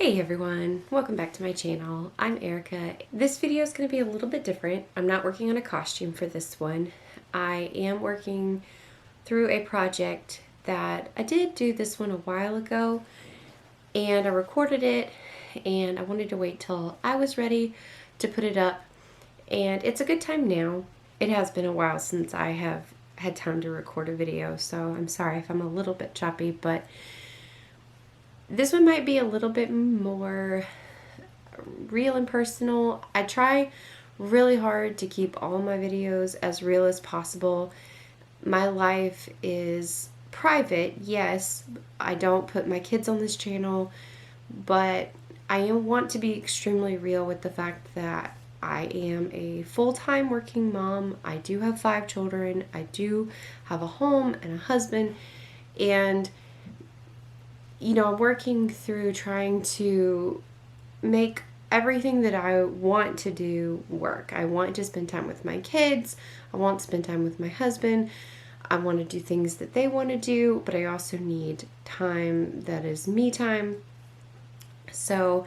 Hey everyone, welcome back to my channel. I'm Erica. This video is going to be a little bit different. I'm not working on a costume for this one. I am working through a project that I did do this one a while ago, and I recorded it, and I wanted to wait till I was ready to put it up, and it's a good time now. It has been a while since I have had time to record a video, so I'm sorry if I'm a little bit choppy, but this one might be a little bit more real and personal. I try really hard to keep all my videos as real as possible. My life is private, yes. I don't put my kids on this channel, but I want to be extremely real with the fact that I am a full-time working mom. I do have 5 children. I do have a home and a husband, and I'm working through trying to make everything that I want to do work. I want to spend time with my kids. I want to spend time with my husband. I want to do things that they want to do, but I also need time that is me time. So,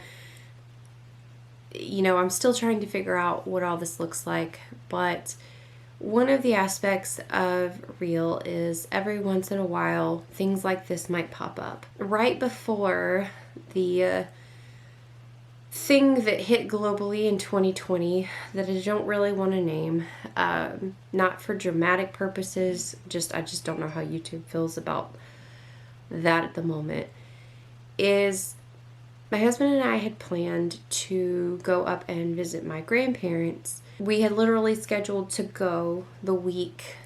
I'm still trying to figure out what all this looks like, but one of the aspects of real is every once in a while things like this might pop up. Right before the thing that hit globally in 2020 that I don't really want to name, not for dramatic purposes, I just don't know how YouTube feels about that at the moment, is my husband and I had planned to go up and visit my grandparents. We had literally scheduled to go the week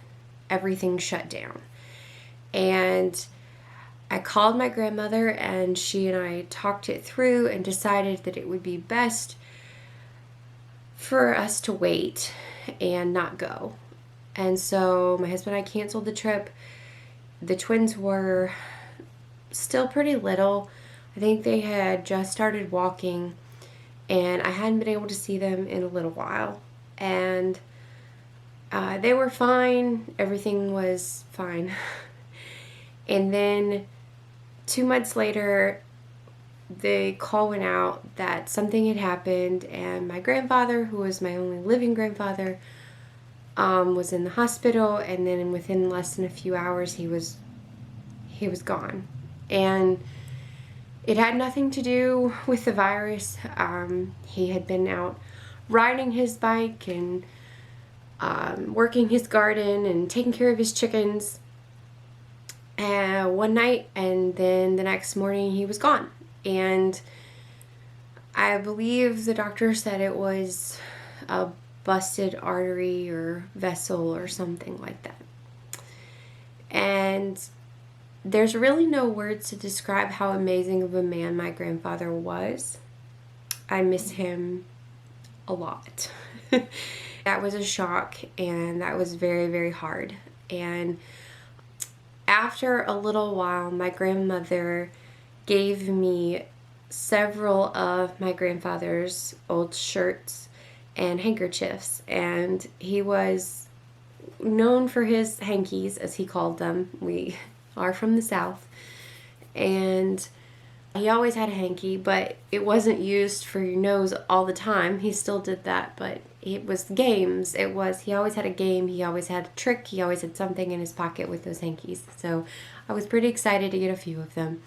everything shut down. And I called my grandmother, and she and I talked it through and decided that it would be best for us to wait and not go. And so my husband and I canceled the trip. The twins were still pretty little. I think they had just started walking, and I hadn't been able to see them in a little while. And they were fine. Everything was fine. And then 2 months later, the call went out that something had happened, and my grandfather, who was my only living grandfather, was in the hospital, and then within less than a few hours, he was gone. And it had nothing to do with the virus. He had been out riding his bike and working his garden and taking care of his chickens one night, and then the next morning he was gone. And I believe the doctor said it was a busted artery or vessel or something like that. And there's really no words to describe how amazing of a man my grandfather was. I miss him a lot. That was a shock, and that was very, very hard. And after a little while, my grandmother gave me several of my grandfather's old shirts and handkerchiefs, and he was known for his hankies, as he called them. We are from the South, and he always had a hanky, but it wasn't used for your nose all the time. He still did that, but it was games. He always had a game, he always had a trick, he always had something in his pocket with those hankies. So I was pretty excited to get a few of them.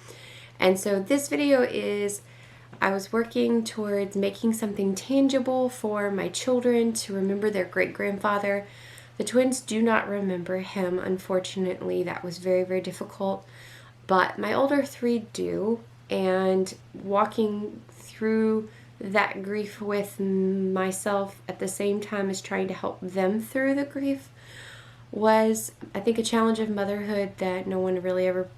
And so this video is, I was working towards making something tangible for my children to remember their great-grandfather. The twins do not remember him, unfortunately. That was very, very difficult. But my older 3 do, and walking through that grief with myself at the same time as trying to help them through the grief was, I think, a challenge of motherhood that no one really ever,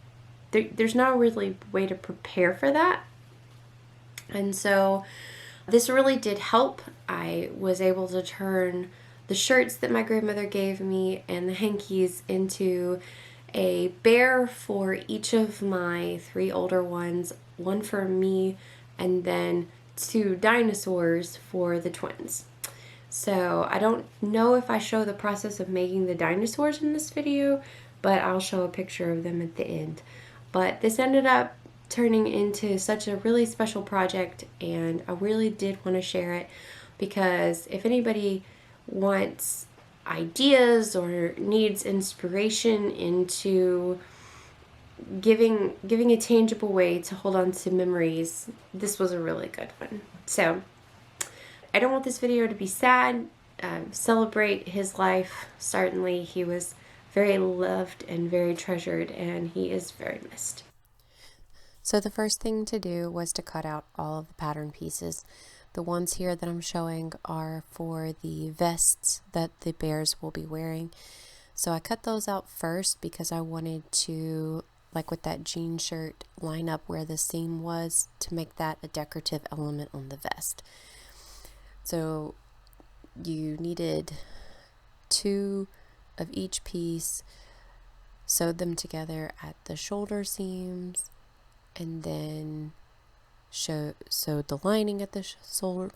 there's not really a way to prepare for that. And so this really did help. I was able to turn the shirts that my grandmother gave me and the hankies into a bear for each of my 3 older ones, one for me, and then 2 dinosaurs for the twins. So I don't know if I show the process of making the dinosaurs in this video, but I'll show a picture of them at the end. But this ended up turning into such a really special project, and I really did want to share it because if anybody wants ideas or needs inspiration into giving a tangible way to hold on to memories, this was a really good one. So I don't want this video to be sad. Celebrate his life. Certainly he was very loved and very treasured, and he is very missed. So the first thing to do was to cut out all of the pattern pieces. The ones here that I'm showing are for the vests that the bears will be wearing. So I cut those out first because I wanted to, like with that jean shirt, line up where the seam was to make that a decorative element on the vest. So you needed 2 of each piece, sewed them together at the shoulder seams, and then sewed the lining at the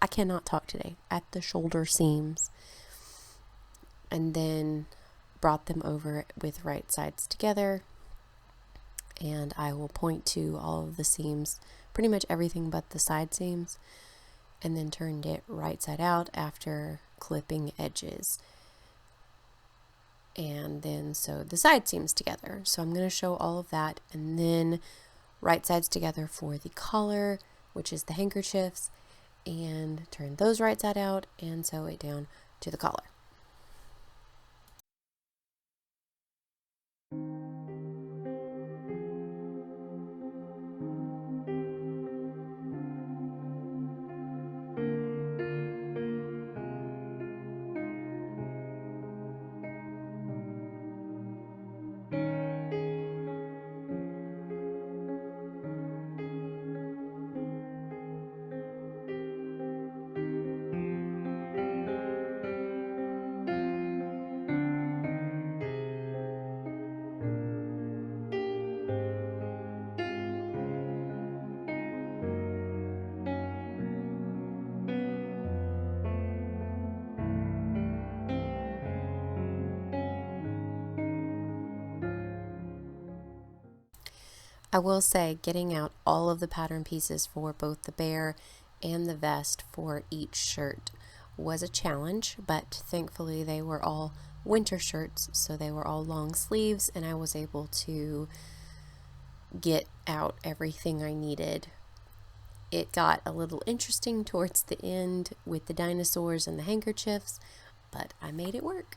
I cannot talk today, at the shoulder seams, and then brought them over with right sides together. And I will point to all of the seams, pretty much everything but the side seams, and then turned it right side out after clipping edges, and then sewed the side seams together. So I'm going to show all of that, and then right sides together for the collar, which is the handkerchiefs, and turn those right side out and sew it down to the collar. I will say, getting out all of the pattern pieces for both the bear and the vest for each shirt was a challenge, but thankfully they were all winter shirts, so they were all long sleeves, and I was able to get out everything I needed. It got a little interesting towards the end with the dinosaurs and the handkerchiefs, but I made it work.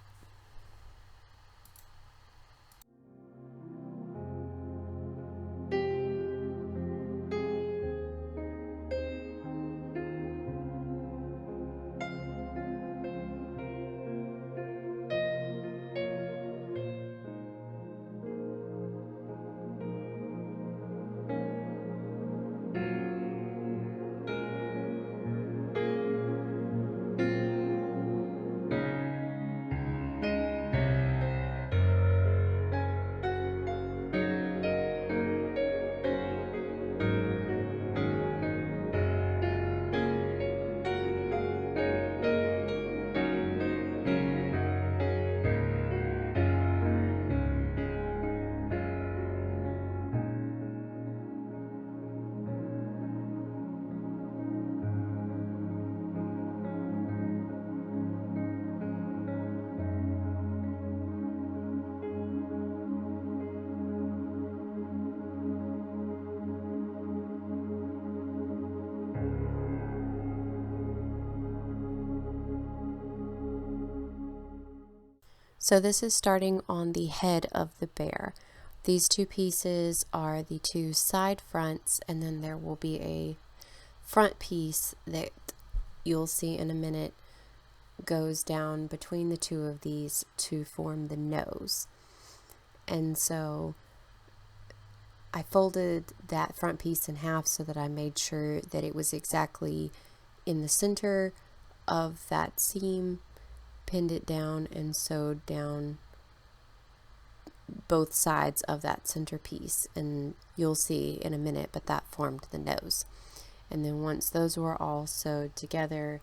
So this is starting on the head of the bear. These 2 pieces are the 2 side fronts, and then there will be a front piece that you'll see in a minute goes down between the 2 of these to form the nose. And so I folded that front piece in half so that I made sure that it was exactly in the center of that seam, pinned it down, and sewed down both sides of that center piece. And you'll see in a minute, but that formed the nose. And then once those were all sewed together,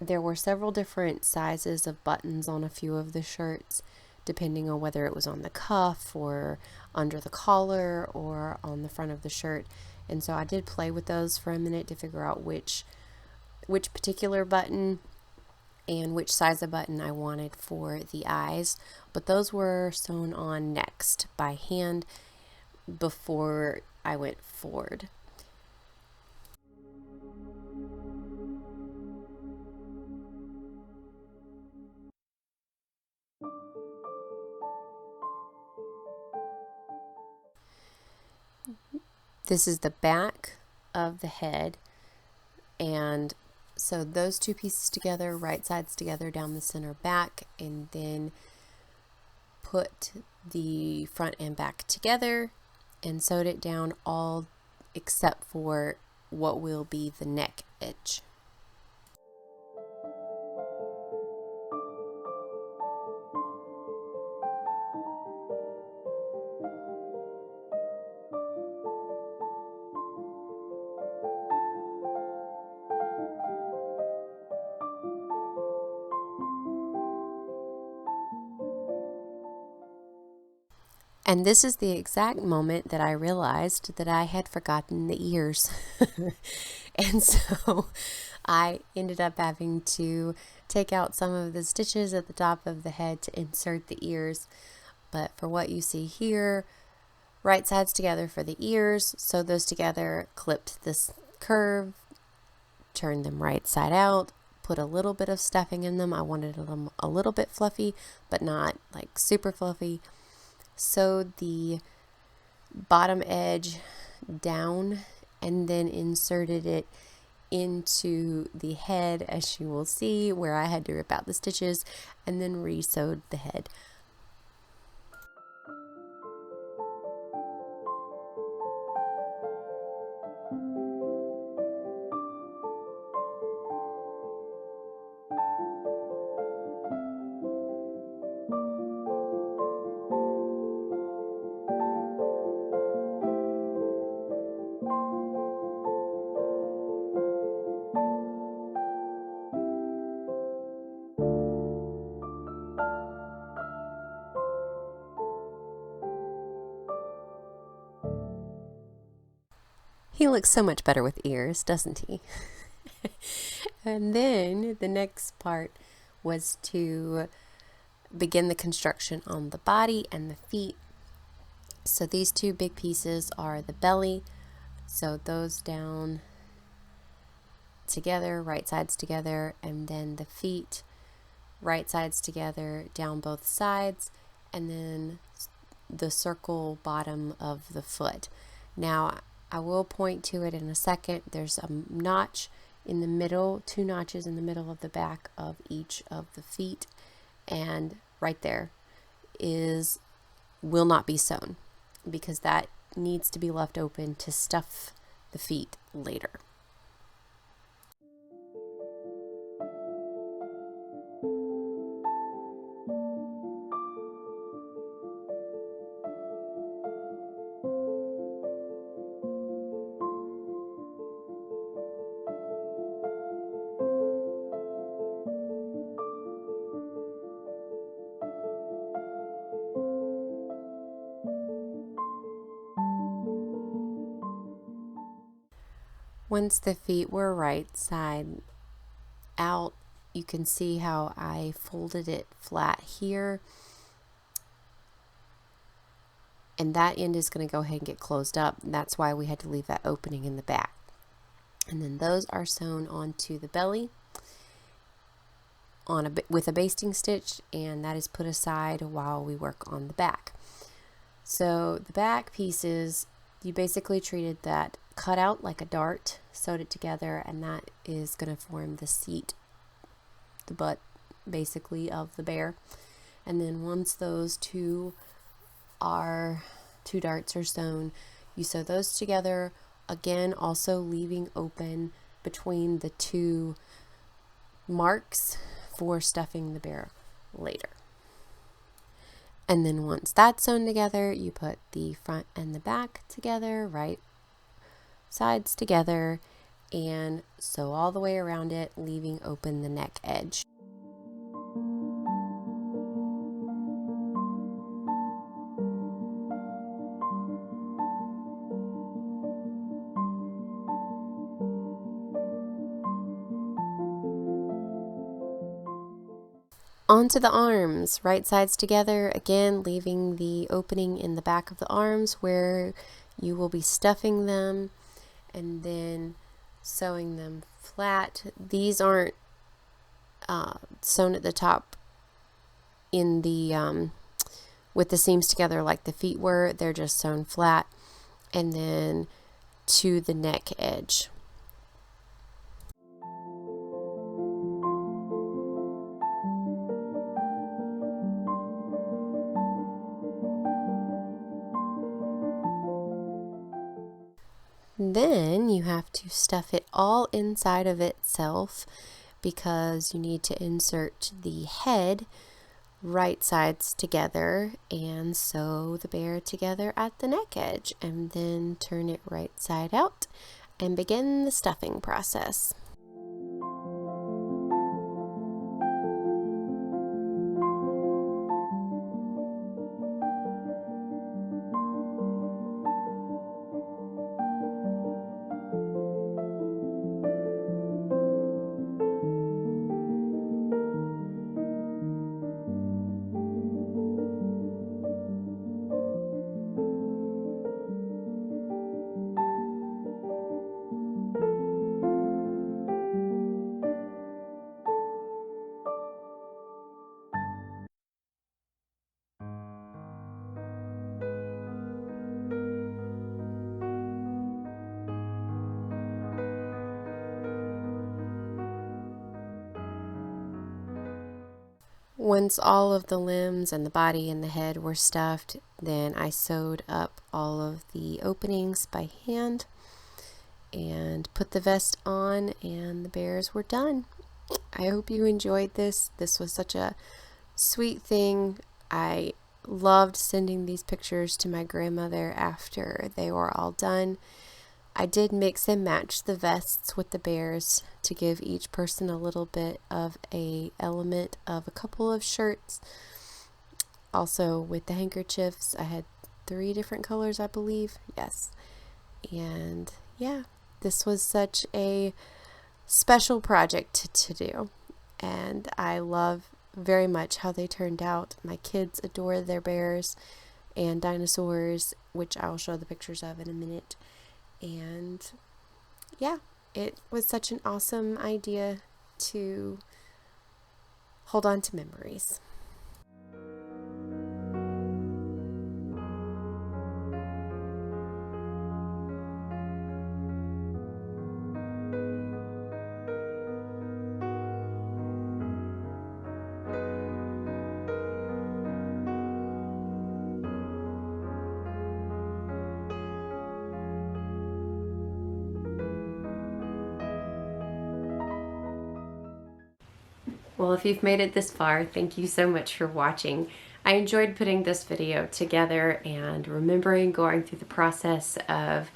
there were several different sizes of buttons on a few of the shirts depending on whether it was on the cuff or under the collar or on the front of the shirt. And so I did play with those for a minute to figure out which particular button and which size of button I wanted for the eyes. But those were sewn on next by hand before I went forward. This is the back of the head, and so those two pieces together, right sides together down the center back, and then put the front and back together and sewed it down all except for what will be the neck edge. And this is the exact moment that I realized that I had forgotten the ears. And so I ended up having to take out some of the stitches at the top of the head to insert the ears. But for what you see here, right sides together for the ears, sew those together, clipped this curve, turned them right side out, put a little bit of stuffing in them. I wanted them a little bit fluffy, but not like super fluffy. Sewed the bottom edge down and then inserted it into the head, as you will see, where I had to rip out the stitches and then re-sewed the head. He looks so much better with ears, doesn't he? And then the next part was to begin the construction on the body and the feet. So these two big pieces are the belly. So those down together, right sides together, and then the feet, right sides together, down both sides, and then the circle bottom of the foot. Now, I will point to it in a second. There's a notch in the middle, 2 notches in the middle of the back of each of the feet, and right there will not be sewn because that needs to be left open to stuff the feet later. Once the feet were right side out, you can see how I folded it flat here. And that end is going to go ahead and get closed up. And that's why we had to leave that opening in the back. And then those are sewn onto the belly with a basting stitch, and that is put aside while we work on the back. So the back pieces, you basically treated that cut out like a dart, sewed it together, and that is going to form the seat, the butt basically of the bear. And then once those two darts are sewn, you sew those together again, also leaving open between the 2 marks for stuffing the bear later. And then once that's sewn together, you put the front and the back together, right sides together, and sew all the way around it, leaving open the neck edge. Onto the arms, right sides together, again leaving the opening in the back of the arms where you will be stuffing them, and then sewing them flat. These aren't sewn at the top in the with the seams together like the feet were. They're just sewn flat and then to the neck edge. Then you have to stuff it all inside of itself because you need to insert the head right sides together and sew the bear together at the neck edge, and then turn it right side out and begin the stuffing process. Once all of the limbs and the body and the head were stuffed, then I sewed up all of the openings by hand and put the vest on, and the bears were done. I hope you enjoyed this. This was such a sweet thing. I loved sending these pictures to my grandmother after they were all done. I did mix and match the vests with the bears to give each person a little bit of a element of a couple of shirts. Also with the handkerchiefs, I had 3 different colors, I believe. Yes. And yeah, this was such a special project to do. And I love very much how they turned out. My kids adore their bears and dinosaurs, which I'll show the pictures of in a minute. And yeah, it was such an awesome idea to hold on to memories. Well, if you've made it this far, thank you so much for watching. I enjoyed putting this video together and remembering going through the process of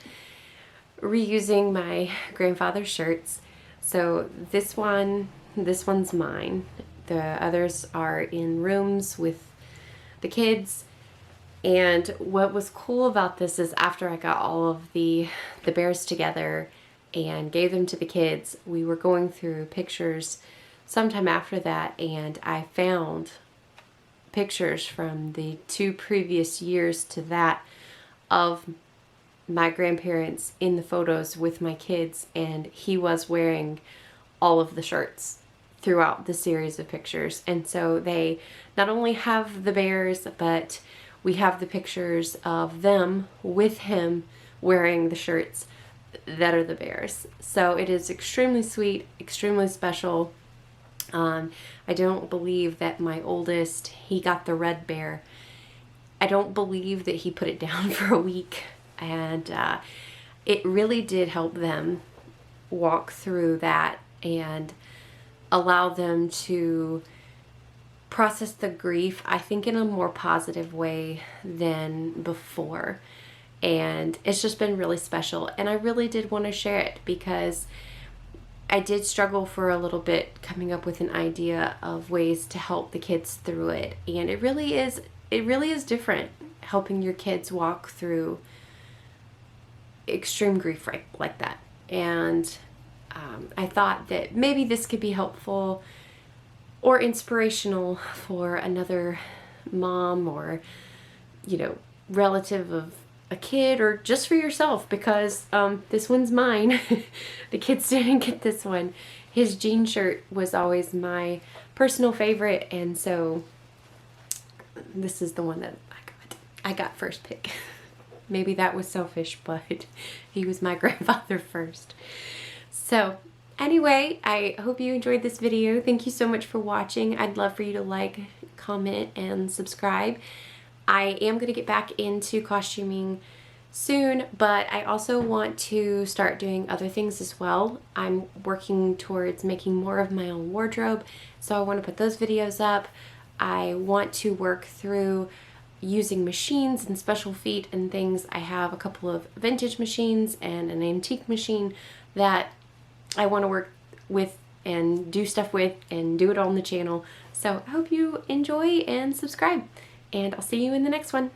reusing my grandfather's shirts. So this one's mine. The others are in rooms with the kids. And what was cool about this is after I got all of the bears together and gave them to the kids, we were going through pictures sometime after that, and I found pictures from the 2 previous years to that of my grandparents in the photos with my kids, and he was wearing all of the shirts throughout the series of pictures. And so they not only have the bears, but we have the pictures of them with him wearing the shirts that are the bears. So it is extremely sweet, extremely special. I don't believe that my oldest, he got the red bear. I don't believe that he put it down for a week. And it really did help them walk through that and allow them to process the grief, I think, in a more positive way than before. And it's just been really special. And I really did want to share it because I did struggle for a little bit coming up with an idea of ways to help the kids through it. And it really is different helping your kids walk through extreme grief like that. And I thought that maybe this could be helpful or inspirational for another mom or, you know, relative of a kid, or just for yourself, because this one's mine. The kids didn't get this one. His jean shirt was always my personal favorite, and so this is the one that I got first pick. Maybe that was selfish, but he was my grandfather first. So anyway, I hope you enjoyed this video. Thank you so much for watching. I'd love for you to like, comment, and subscribe. I am going to get back into costuming soon, but I also want to start doing other things as well. I'm working towards making more of my own wardrobe, so I want to put those videos up. I want to work through using machines and special feet and things. I have a couple of vintage machines and an antique machine that I want to work with and do stuff with and do it on the channel. So I hope you enjoy and subscribe, and I'll see you in the next one.